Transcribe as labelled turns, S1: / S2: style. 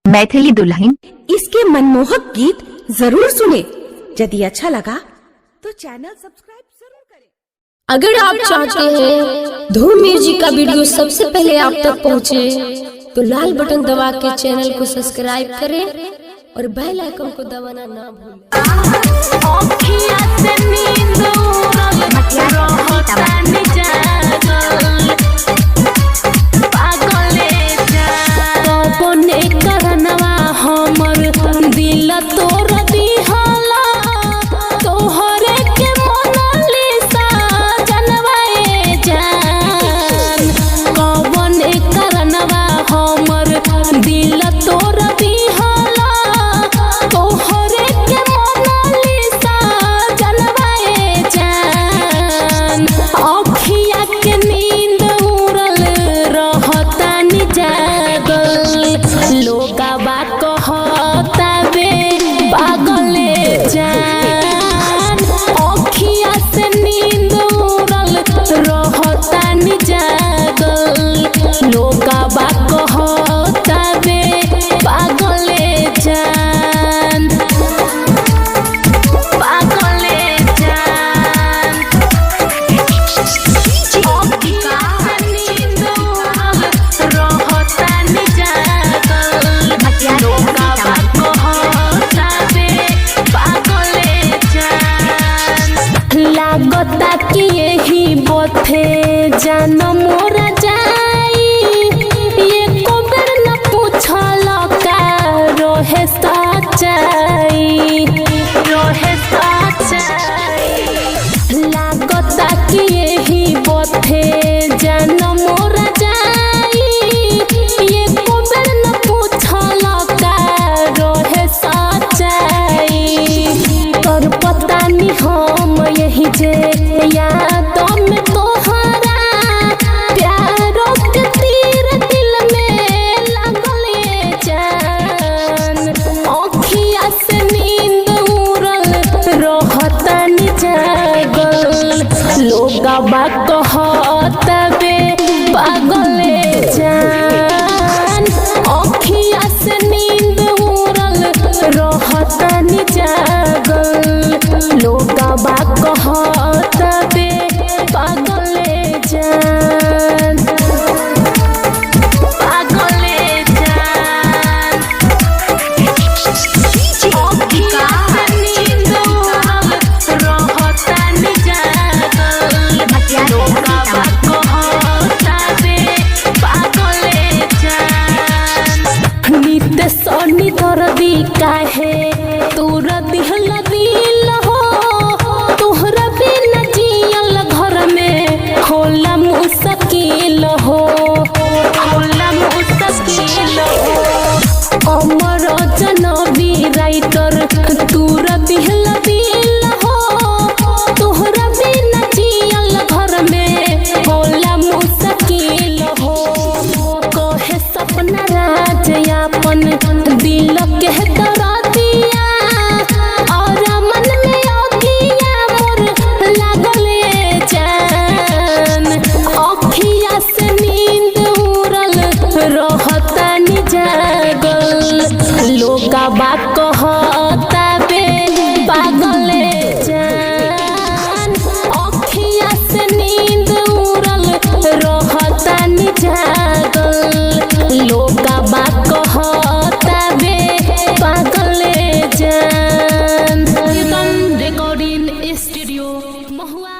S1: मैथिली दुल्हन।
S2: इसके मनमोहक गीत जरूर सुने। यदि अच्छा लगा तो चैनल सब्सक्राइब जरूर करें।
S3: अगर आप चाहते हैं धूम म्यूजिक का वीडियो सबसे पहले आप तक पहुंचे, तो लाल बटन दबा के चैनल को सब्सक्राइब करें और बेल आइकन को दबाना ना भूलें। दिल तोर दिहला तोहरे के मोनालिसा जनवाए जान, कौन करनवा हमर दिल तोर दिहला तोहरे के मोनालिसा जनवाए जान। अखिया के नींद उड़ल रहता नि जागल, लोगवा कहता बे पागले जान। अखिया से नींद उड़ल रहता नि जागल, लोगवा कहता बे पागले जान। पागले जान, अखिया से नींद उड़ल रहता नि जागल, लोगवा कहता बे पागले जान। लागता कि यही बथे जान मोरा जाई, एको बेर न पूछल का रहे सच्चाई, रहे सच्चाई। लागता कि यही बथे जान मोरा जाई, एको बेर न पूछल का रहे सच्चाई। तोर पता नहीं हम यही जे याद में तोहरा प्यारों के तीर दिल में लगले जान। अखिया से नींद उड़ल रहता नि जागल, लोगवा कहता बे पागले जान। अखिया से नींद उड़ल रहता नि जागल, लोगवा कहता बे पागले जान। पागले जान, अखिया से नींद उड़ल रहता नि जागल, लोगवा कहता बे पागले जान। नित्य सोनी दर्दी काहे तोर दिहल दिल हो, तोहरा बिना जियल घर में होला मुश्किल हो, होला मुश्किल हो। अमर जनबी राइटर तोर दिहल दिल हो, तोहरा बिना जियल घर में होला मुश्किल हो। कहे सपना राज अपन दिल के दरा दिया, और मन में अगिया मोर लागले जान। अखिया से नींद उड़ल रहता नि जागल, लोगवा कहता बे पागले जान। अखिया से नींद उड़ल रहता नि जागल, लोगवा कहता बे पागले जान। रिकॉर्डिंग स्टूडियो महुआ।